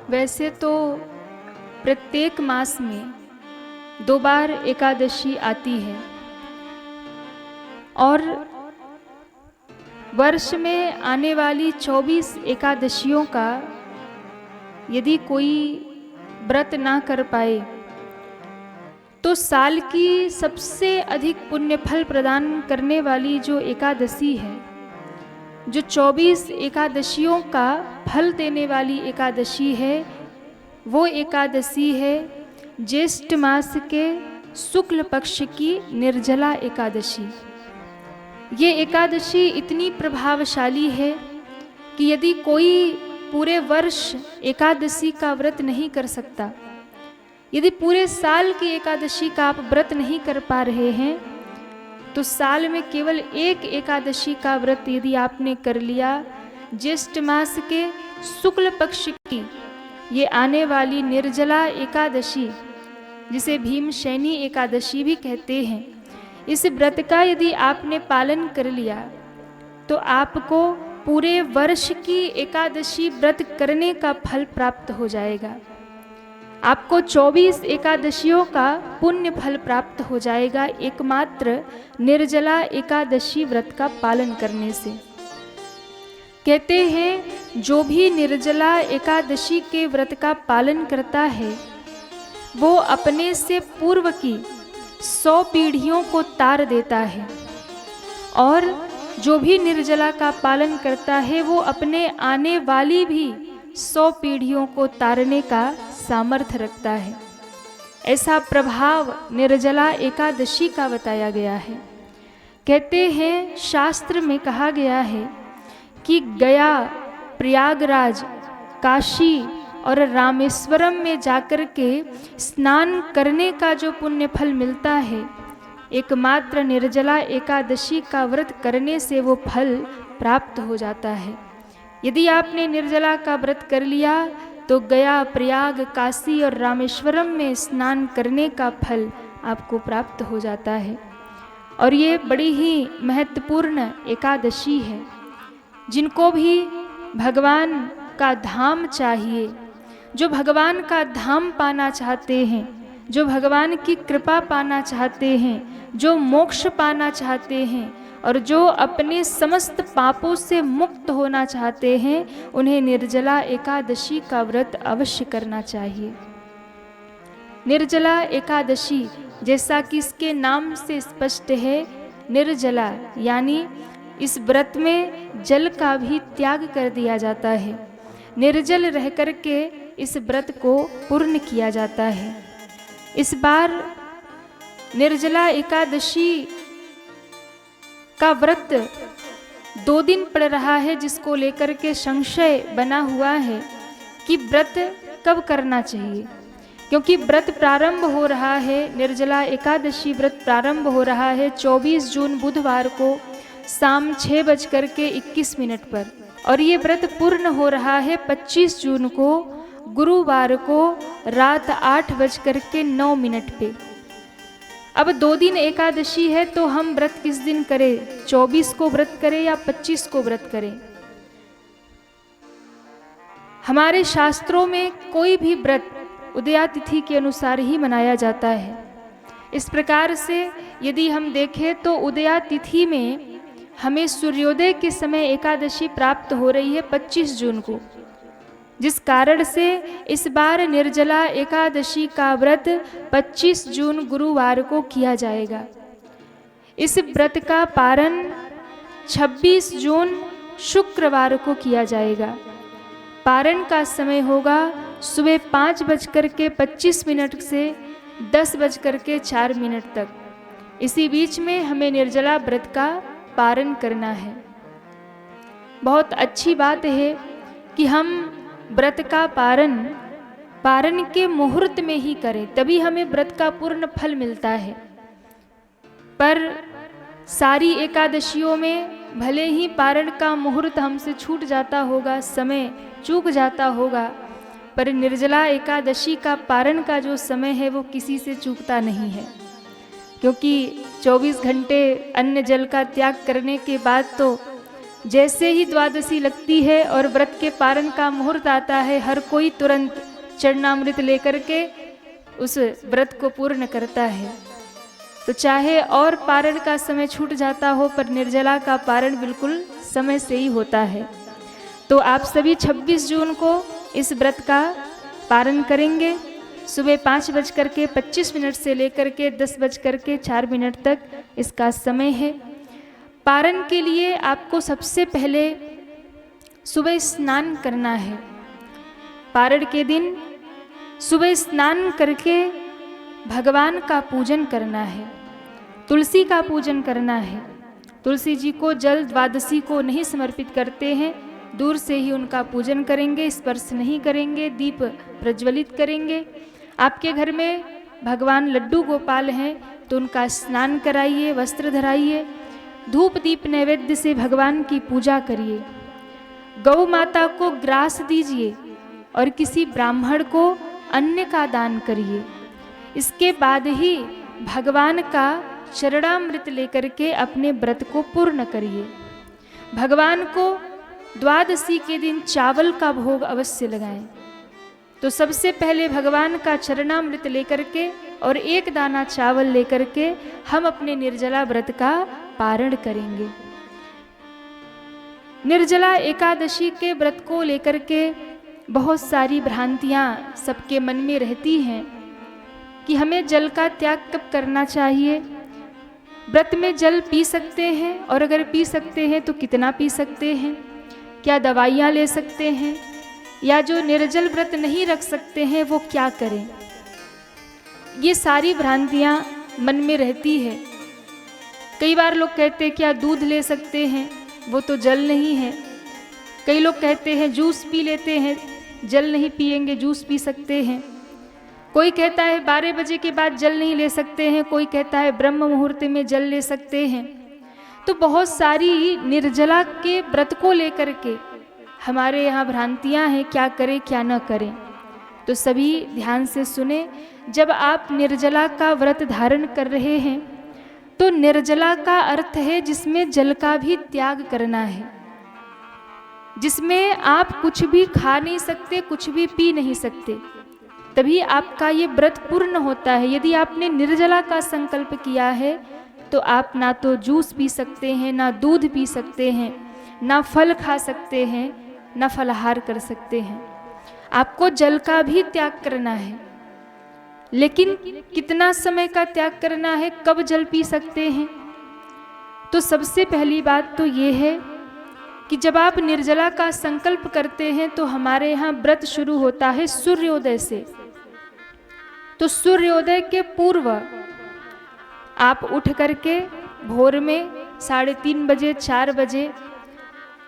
वैसे तो प्रत्येक मास में 2 बार एकादशी आती है और वर्ष में आने वाली 24 एकादशियों का यदि कोई व्रत ना कर पाए तो साल की सबसे अधिक पुण्य फल प्रदान करने वाली जो एकादशी है, जो 24 एकादशियों का फल देने वाली एकादशी है, वो एकादशी है ज्येष्ठ मास के शुक्ल पक्ष की निर्जला एकादशी। ये एकादशी इतनी प्रभावशाली है कि यदि कोई पूरे वर्ष एकादशी का व्रत नहीं कर सकता, यदि पूरे साल की एकादशी का आप व्रत नहीं कर पा रहे हैं, तो साल में केवल एक एकादशी का व्रत यदि आपने कर लिया, ज्येष्ठ मास के शुक्ल पक्ष की ये आने वाली निर्जला एकादशी, जिसे भीमशैनी एकादशी भी कहते हैं, इस व्रत का यदि आपने पालन कर लिया तो आपको पूरे वर्ष की एकादशी व्रत करने का फल प्राप्त हो जाएगा। आपको 24 एकादशियों का पुण्य फल प्राप्त हो जाएगा एकमात्र निर्जला एकादशी व्रत का पालन करने से। कहते हैं जो भी निर्जला एकादशी के व्रत का पालन करता है वो अपने से पूर्व की 100 पीढ़ियों को तार देता है, और जो भी निर्जला का पालन करता है वो अपने आने वाली भी 100 पीढ़ियों को तारने का सामर्थ्य रखता है। ऐसा प्रभाव निर्जला एकादशी का बताया गया है। कहते हैं शास्त्र में कहा गया है कि गया, प्रयागराज, काशी और रामेश्वरम में जाकर के स्नान करने का जो पुण्य फल मिलता है, एकमात्र निर्जला एकादशी का व्रत करने से वो फल प्राप्त हो जाता है। यदि आपने निर्जला का व्रत कर लिया तो गया, प्रयाग, काशी और रामेश्वरम में स्नान करने का फल आपको प्राप्त हो जाता है। और ये बड़ी ही महत्वपूर्ण एकादशी है। जिनको भी भगवान का धाम चाहिए, जो भगवान का धाम पाना चाहते हैं, जो भगवान की कृपा पाना चाहते हैं, जो मोक्ष पाना चाहते हैं और जो अपने समस्त पापों से मुक्त होना चाहते हैं, उन्हें निर्जला एकादशी का व्रत अवश्य करना चाहिए। निर्जला एकादशी, जैसा कि इसके नाम से स्पष्ट है, निर्जला यानी इस व्रत में जल का भी त्याग कर दिया जाता है। निर्जल रह करके इस व्रत को पूर्ण किया जाता है। इस बार निर्जला एकादशी का व्रत 2 दिन पड़ रहा है, जिसको लेकर के संशय बना हुआ है कि व्रत कब करना चाहिए, क्योंकि व्रत प्रारंभ हो रहा है, निर्जला एकादशी व्रत प्रारंभ हो रहा है 24 जून बुधवार को शाम 6:21 पर, और ये व्रत पूर्ण हो रहा है 25 जून को गुरुवार को रात 8:09 पे। अब 2 दिन एकादशी है तो हम व्रत किस दिन करें? 24 को व्रत करें या 25 को व्रत करें? हमारे शास्त्रों में कोई भी व्रत उदयातिथि के अनुसार ही मनाया जाता है। इस प्रकार से यदि हम देखें तो उदयातिथि में हमें सूर्योदय के समय एकादशी प्राप्त हो रही है 25 जून को, जिस कारण से इस बार निर्जला एकादशी का व्रत 25 जून गुरुवार को किया जाएगा। इस व्रत का पारण 26 जून शुक्रवार को किया जाएगा। पारण का समय होगा सुबह 5:25 से 10:04 तक। इसी बीच में हमें निर्जला व्रत का पारण करना है। बहुत अच्छी बात है कि हम व्रत का पारण के मुहूर्त में ही करें, तभी हमें व्रत का पूर्ण फल मिलता है। पर सारी एकादशियों में भले ही पारण का मुहूर्त हमसे छूट जाता होगा, समय चूक जाता होगा, पर निर्जला एकादशी का पारण का जो समय है वो किसी से चूकता नहीं है, क्योंकि 24 घंटे अन्न जल का त्याग करने के बाद तो जैसे ही द्वादशी लगती है और व्रत के पारण का मुहूर्त आता है, हर कोई तुरंत चरणामृत लेकर के उस व्रत को पूर्ण करता है। तो चाहे और पारण का समय छूट जाता हो, पर निर्जला का पारण बिल्कुल समय से ही होता है। तो आप सभी 26 जून को इस व्रत का पारण करेंगे। सुबह 5:25 से लेकर के 10:04 तक इसका समय है। पारण के लिए आपको सबसे पहले सुबह स्नान करना है। पारण के दिन सुबह स्नान करके भगवान का पूजन करना है, तुलसी का पूजन करना है। तुलसी जी को जल द्वादशी को नहीं समर्पित करते हैं, दूर से ही उनका पूजन करेंगे, स्पर्श नहीं करेंगे, दीप प्रज्वलित करेंगे। आपके घर में भगवान लड्डू गोपाल हैं तो उनका स्नान कराइए, वस्त्र धराइए, धूप दीप नैवेद्य से भगवान की पूजा करिए। गौ माता को ग्रास दीजिए और किसी ब्राह्मण को अन्न का दान करिए। इसके बाद ही भगवान का चरणामृत लेकर के अपने व्रत को पूर्ण करिए। भगवान को द्वादशी के दिन चावल का भोग अवश्य लगाएं। तो सबसे पहले भगवान का चरणामृत लेकर के और एक दाना चावल लेकर के हम अपने निर्जला व्रत का पारण करेंगे। निर्जला एकादशी के व्रत को लेकर के बहुत सारी भ्रांतियां सबके मन में रहती हैं कि हमें जल का त्याग कब करना चाहिए, व्रत में जल पी सकते हैं और अगर पी सकते हैं तो कितना पी सकते हैं, क्या दवाइयाँ ले सकते हैं, या जो निर्जल व्रत नहीं रख सकते हैं वो क्या करें। ये सारी भ्रांतियाँ मन में रहती है। कई बार लोग कहते हैं क्या दूध ले सकते हैं, वो तो जल नहीं है। कई लोग कहते हैं जूस पी लेते हैं, जल नहीं पिएंगे, जूस पी सकते हैं। कोई कहता है 12 बजे के बाद जल नहीं ले सकते हैं, कोई कहता है ब्रह्म मुहूर्त में जल ले सकते हैं। तो बहुत सारी निर्जला के व्रत को लेकर के हमारे यहाँ भ्रांतियाँ हैं, क्या करें क्या न करें। तो सभी ध्यान से सुने, जब आप निर्जला का व्रत धारण कर रहे हैं तो निर्जला का अर्थ है जिसमें जल का भी त्याग करना है, जिसमें आप कुछ भी खा नहीं सकते, कुछ भी पी नहीं सकते, तभी आपका ये व्रत पूर्ण होता है। यदि आपने निर्जला का संकल्प किया है तो आप ना तो जूस पी सकते हैं, ना दूध पी सकते हैं, ना फल खा सकते हैं, ना फलाहार कर सकते हैं। आपको जल का भी त्याग करना है, लेकिन कितना समय का त्याग करना है, कब जल पी सकते हैं। तो सबसे पहली बात तो ये है कि जब आप निर्जला का संकल्प करते हैं तो हमारे यहाँ व्रत शुरू होता है सूर्योदय से। तो सूर्योदय के पूर्व आप उठ करके भोर में 3:30 बजे 4 बजे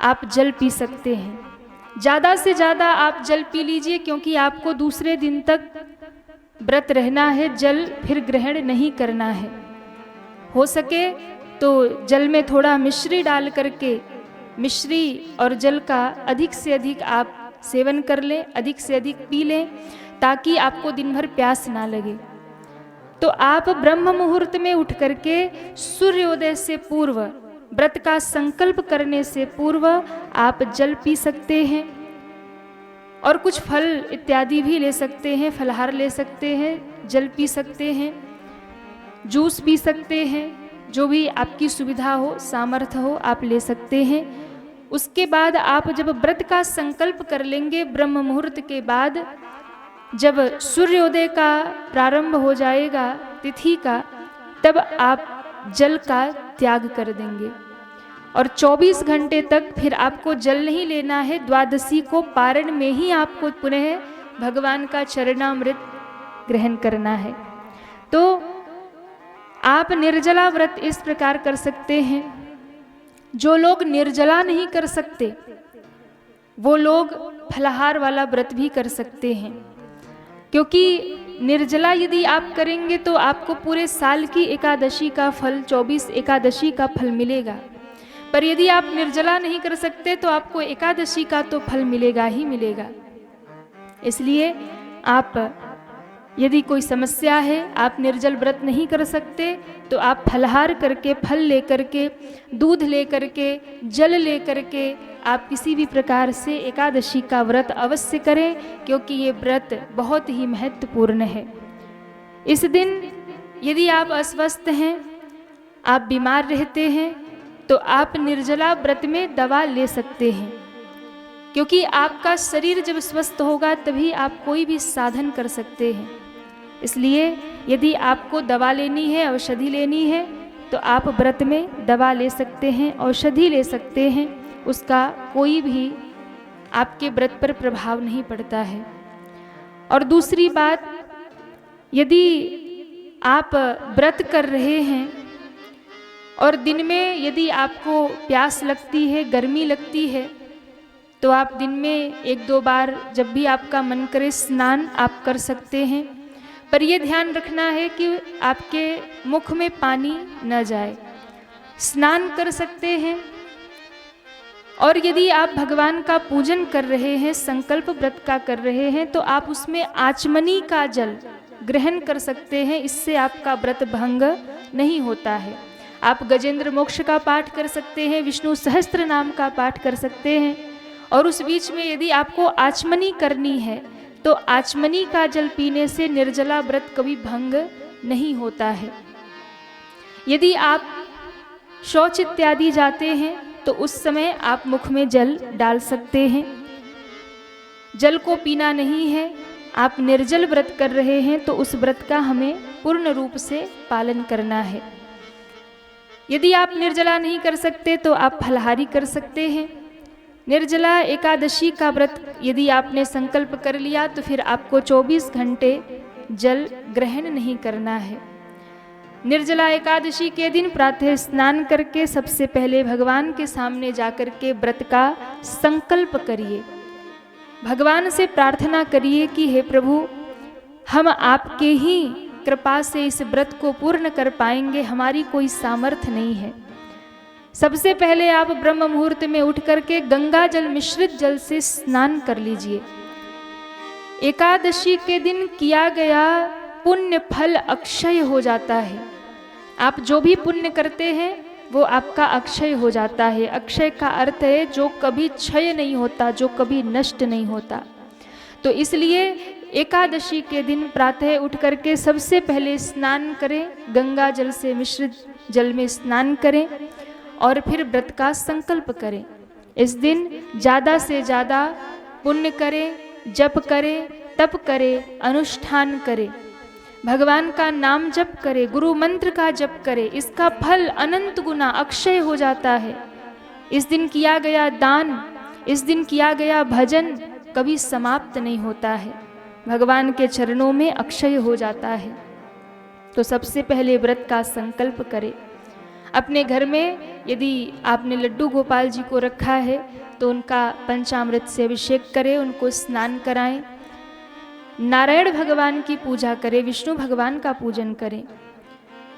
आप जल पी सकते हैं। ज़्यादा से ज़्यादा आप जल पी लीजिए, क्योंकि आपको दूसरे दिन तक व्रत रहना है, जल फिर ग्रहण नहीं करना है। हो सके तो जल में थोड़ा मिश्री डाल करके मिश्री और जल का अधिक से अधिक आप सेवन कर लें, अधिक से अधिक पी लें, ताकि आपको दिन भर प्यास ना लगे। तो आप ब्रह्म मुहूर्त में उठ करके सूर्योदय से पूर्व, व्रत का संकल्प करने से पूर्व आप जल पी सकते हैं और कुछ फल इत्यादि भी ले सकते हैं, फलाहार ले सकते हैं, जल पी सकते हैं, जूस पी सकते हैं, जो भी आपकी सुविधा हो, सामर्थ्य हो, आप ले सकते हैं। उसके बाद आप जब व्रत का संकल्प कर लेंगे, ब्रह्म मुहूर्त के बाद जब सूर्योदय का प्रारंभ हो जाएगा तिथि का, तब आप जल का त्याग कर देंगे और 24 घंटे तक फिर आपको जल नहीं लेना है। द्वादशी को पारण में ही आपको पुनः भगवान का चरणामृत ग्रहण करना है। तो आप निर्जला व्रत इस प्रकार कर सकते हैं। जो लोग निर्जला नहीं कर सकते वो लोग फलाहार वाला व्रत भी कर सकते हैं, क्योंकि निर्जला यदि आप करेंगे तो आपको पूरे साल की एकादशी का फल, 24 एकादशी का फल मिलेगा। पर यदि आप निर्जला नहीं कर सकते तो आपको एकादशी का तो फल मिलेगा ही मिलेगा। इसलिए आप, यदि कोई समस्या है, आप निर्जल व्रत नहीं कर सकते, तो आप फलहार करके, फल लेकर के, दूध लेकर के, जल लेकर के आप किसी भी प्रकार से एकादशी का व्रत अवश्य करें, क्योंकि ये व्रत बहुत ही महत्वपूर्ण है। इस दिन यदि आप अस्वस्थ हैं, आप बीमार रहते हैं, तो आप निर्जला व्रत में दवा ले सकते हैं, क्योंकि आपका शरीर जब स्वस्थ होगा तभी आप कोई भी साधन कर सकते हैं। इसलिए यदि आपको दवा लेनी है, औषधि लेनी है, तो आप व्रत में दवा ले सकते हैं, औषधि ले सकते हैं, उसका कोई भी आपके व्रत पर प्रभाव नहीं पड़ता है। और दूसरी बात, यदि आप व्रत कर रहे हैं और दिन में यदि आपको प्यास लगती है, गर्मी लगती है, तो आप दिन में 1-2 बार जब भी आपका मन करे स्नान आप कर सकते हैं। पर यह ध्यान रखना है कि आपके मुख में पानी न जाए। स्नान कर सकते हैं। और यदि आप भगवान का पूजन कर रहे हैं, संकल्प व्रत का कर रहे हैं, तो आप उसमें आचमनी का जल ग्रहण कर सकते हैं। इससे आपका व्रत भंग नहीं होता है। आप गजेंद्र मोक्ष का पाठ कर सकते हैं, विष्णु सहस्त्र नाम का पाठ कर सकते हैं। और उस बीच में यदि आपको आचमनी करनी है, तो आचमनी का जल पीने से निर्जला व्रत कभी भंग नहीं होता है। यदि आप शौच इत्यादि जाते हैं, तो उस समय आप मुख में जल डाल सकते हैं। जल को पीना नहीं है। आप निर्जल व्रत कर रहे हैं, तो उस व्रत का हमें पूर्ण रूप से पालन करना है। यदि आप निर्जला नहीं कर सकते, तो आप फलाहारी कर सकते हैं। निर्जला एकादशी का व्रत यदि आपने संकल्प कर लिया, तो फिर आपको 24 घंटे जल ग्रहण नहीं करना है। निर्जला एकादशी के दिन प्रातः स्नान करके सबसे पहले भगवान के सामने जाकर के व्रत का संकल्प करिए। भगवान से प्रार्थना करिए कि हे प्रभु, हम आपके ही कृपा से इस व्रत को पूर्ण कर पाएंगे, हमारी कोई सामर्थ्य नहीं है। सबसे पहले आप ब्रह्म मुहूर्त में उठ करके गंगा जल मिश्रित जल से स्नान कर लीजिए। एकादशी के दिन किया गया पुण्य फल अक्षय हो जाता है। आप जो भी पुण्य करते हैं वो आपका अक्षय हो जाता है। अक्षय का अर्थ है जो कभी क्षय नहीं होता, जो कभी नष्ट नहीं होता। तो इसलिए एकादशी के दिन प्रातः उठ करके सबसे पहले स्नान करें, गंगा जल से मिश्रित जल में स्नान करें और फिर व्रत का संकल्प करें। इस दिन ज़्यादा से ज़्यादा पुण्य करें, जप करें, तप करें, अनुष्ठान करें, भगवान का नाम जप करें, गुरु मंत्र का जप करें। इसका फल अनंत गुना अक्षय हो जाता है। इस दिन किया गया दान, इस दिन किया गया भजन कभी समाप्त नहीं होता है, भगवान के चरणों में अक्षय हो जाता है। तो सबसे पहले व्रत का संकल्प करें। अपने घर में यदि आपने लड्डू गोपाल जी को रखा है, तो उनका पंचामृत से अभिषेक करें, उनको स्नान कराएं, नारायण भगवान की पूजा करें, विष्णु भगवान का पूजन करें।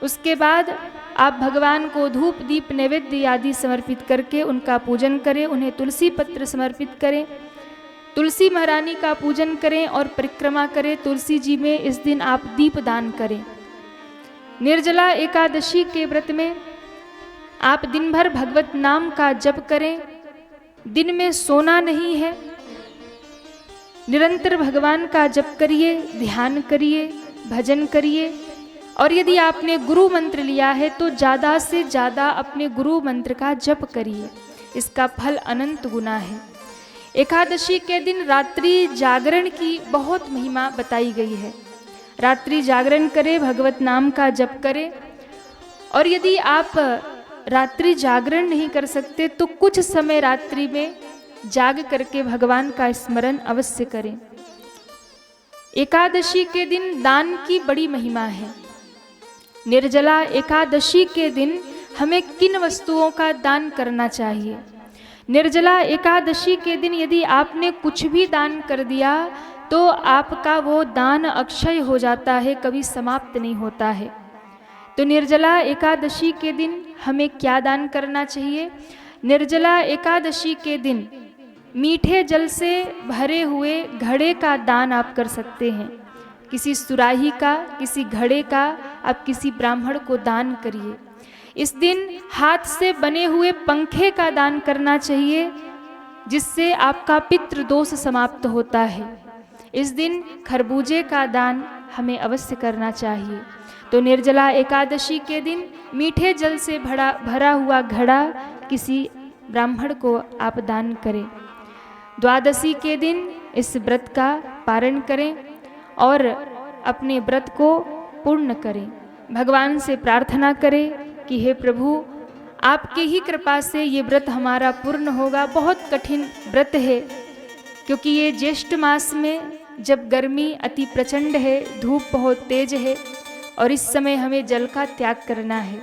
उसके बाद आप भगवान को धूप दीप नैवेद्य आदि समर्पित करके उनका पूजन करें, उन्हें तुलसी पत्र समर्पित करें, तुलसी महारानी का पूजन करें और परिक्रमा करें। तुलसी जी में इस दिन आप दीप दान करें। निर्जला एकादशी के व्रत में आप दिन भर भगवत नाम का जप करें। दिन में सोना नहीं है, निरंतर भगवान का जप करिए, ध्यान करिए, भजन करिए। और यदि आपने गुरु मंत्र लिया है तो ज़्यादा से ज़्यादा अपने गुरु मंत्र का जप करिए, इसका फल अनंत गुना है। एकादशी के दिन रात्रि जागरण की बहुत महिमा बताई गई है। रात्रि जागरण करें, भगवत नाम का जप करें। और यदि आप रात्रि जागरण नहीं कर सकते तो कुछ समय रात्रि में जाग करके भगवान का स्मरण अवश्य करें। एकादशी के दिन दान की बड़ी महिमा है। निर्जला एकादशी के दिन हमें किन वस्तुओं का दान करना चाहिए? निर्जला एकादशी के दिन यदि आपने कुछ भी दान कर दिया तो आपका वो दान अक्षय हो जाता है, कभी समाप्त नहीं होता है। तो निर्जला एकादशी के दिन हमें क्या दान करना चाहिए? निर्जला एकादशी के दिन मीठे जल से भरे हुए घड़े का दान आप कर सकते हैं। किसी सुराही का, किसी घड़े का आप किसी ब्राह्मण को दान करिए। इस दिन हाथ से बने हुए पंखे का दान करना चाहिए, जिससे आपका पितृ दोष समाप्त होता है। इस दिन खरबूजे का दान हमें अवश्य करना चाहिए। तो निर्जला एकादशी के दिन मीठे जल से भरा हुआ घड़ा किसी ब्राह्मण को आप दान करें। द्वादशी के दिन इस व्रत का पारण करें और अपने व्रत को पूर्ण करें। भगवान से प्रार्थना करें कि हे प्रभु, आपके ही कृपा से ये व्रत हमारा पूर्ण होगा। बहुत कठिन व्रत है, क्योंकि ये ज्येष्ठ मास में जब गर्मी अति प्रचंड है, धूप बहुत तेज है और इस समय हमें जल का त्याग करना है।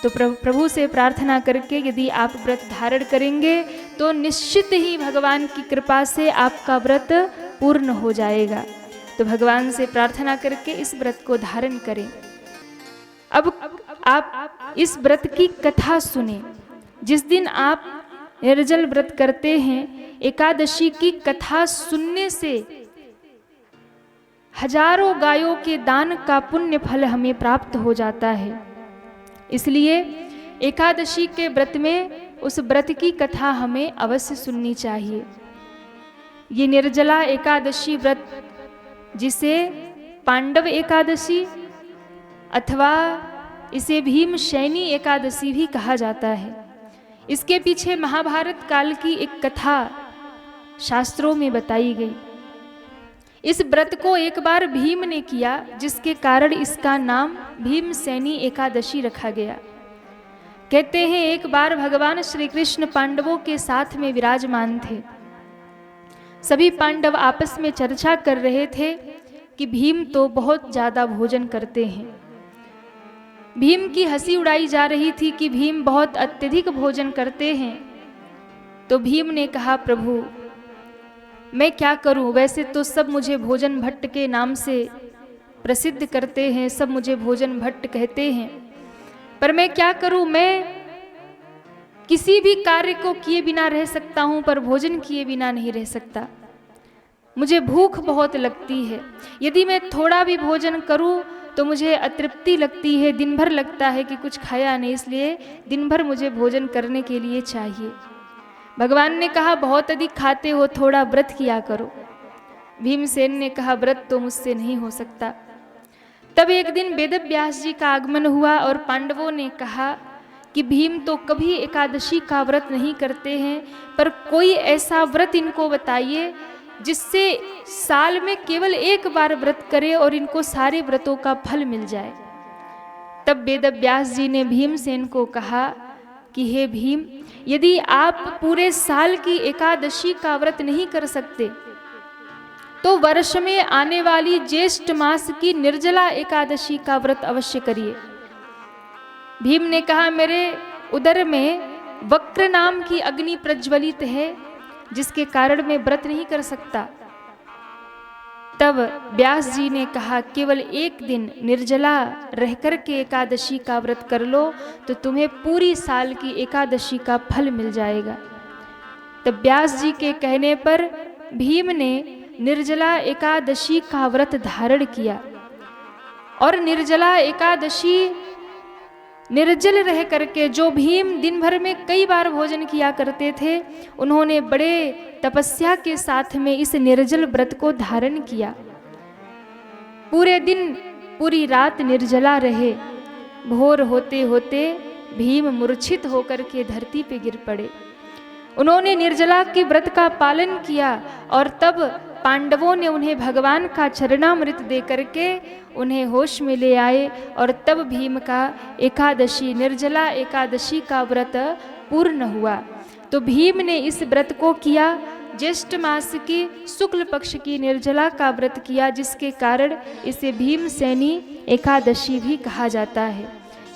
तो प्रभु से प्रार्थना करके यदि आप व्रत धारण करेंगे तो निश्चित ही भगवान की कृपा से आपका व्रत पूर्ण हो जाएगा। तो भगवान से प्रार्थना करके इस व्रत को धारण करें। अब आप इस व्रत की कथा सुने। जिस दिन आप निर्जल व्रत करते हैं, एकादशी की कथा सुनने से हजारों गायों के दान का पुण्य फल हमें प्राप्त हो जाता है। इसलिए एकादशी के व्रत में उस व्रत की कथा हमें अवश्य सुननी चाहिए। ये निर्जला एकादशी व्रत, जिसे पांडव एकादशी अथवा इसे भीमशैनी एकादशी भी कहा जाता है, इसके पीछे महाभारत काल की एक कथा शास्त्रों में बताई गई। इस व्रत को एक बार भीम ने किया, जिसके कारण इसका नाम भीमशैनी एकादशी रखा गया। कहते हैं एक बार भगवान श्री कृष्ण पांडवों के साथ में विराजमान थे। सभी पांडव आपस में चर्चा कर रहे थे कि भीम तो बहुत ज्यादा भोजन करते हैं। भीम की हंसी उड़ाई जा रही थी कि भीम बहुत अत्यधिक भोजन करते हैं। तो भीम ने कहा, प्रभु मैं क्या करूं, वैसे तो सब मुझे भोजन भट्ट के नाम से प्रसिद्ध करते हैं, सब मुझे भोजन भट्ट कहते हैं, पर मैं क्या करूं, मैं किसी भी कार्य को किए बिना रह सकता हूं पर भोजन किए बिना नहीं रह सकता। मुझे भूख बहुत लगती है, यदि मैं थोड़ा भी भोजन करूं तो मुझे अतृप्ति लगती है, दिन भर लगता है कि कुछ खाया नहीं, इसलिए दिन भर मुझे भोजन करने के लिए चाहिए। भगवान ने कहा, बहुत अधिक खाते हो, थोड़ा व्रत किया करो। भीमसेन ने कहा, व्रत तो मुझसे नहीं हो सकता। तब एक दिन वेदव्यास जी का आगमन हुआ और पांडवों ने कहा कि भीम तो कभी एकादशी का व्रत नहीं करते हैं, पर कोई ऐसा व्रत इनको बताइए जिससे साल में केवल एक बार व्रत करे और इनको सारे व्रतों का फल मिल जाए। तब वेदव्यास जी ने भीमसेन को कहा कि हे भीम, यदि आप पूरे साल की एकादशी का व्रत नहीं कर सकते तो वर्ष में आने वाली ज्येष्ठ मास की निर्जला एकादशी का व्रत अवश्य करिए। भीम ने कहा, मेरे उदर में वक्र नाम की अग्नि प्रज्वलित है, जिसके कारण मैं व्रत नहीं कर सकता। तब व्यास जी ने कहा, केवल एक दिन निर्जला रहकर के एकादशी का व्रत कर लो तो तुम्हें पूरी साल की एकादशी का फल मिल जाएगा। तब व्यास जी के कहने पर भीम ने निर्जला एकादशी का व्रत धारण किया और निर्जला एकादशी निर्जल रह करके, जो भीम दिन भर में कई बार भोजन किया करते थे, उन्होंने बड़े तपस्या के साथ में इस निर्जल व्रत को धारण किया। पूरे दिन पूरी रात निर्जला रहे। भोर होते होते भीम मूर्छित होकर के धरती पे गिर पड़े। उन्होंने निर्जला के व्रत का पालन किया और तब पांडवों ने उन्हें भगवान का चरणामृत दे करके उन्हें होश में ले आए और तब भीम का एकादशी निर्जला एकादशी का व्रत पूर्ण हुआ। तो भीम ने इस व्रत को किया, ज्येष्ठ मास की शुक्ल पक्ष की निर्जला का व्रत किया, जिसके कारण इसे भीमशैनी एकादशी भी कहा जाता है।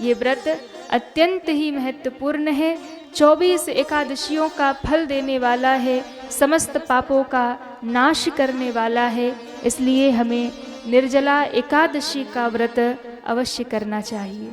ये व्रत अत्यंत ही महत्वपूर्ण है, 24 एकादशियों का फल देने वाला है, समस्त पापों का नाश करने वाला है। इसलिए हमें निर्जला एकादशी का व्रत अवश्य करना चाहिए।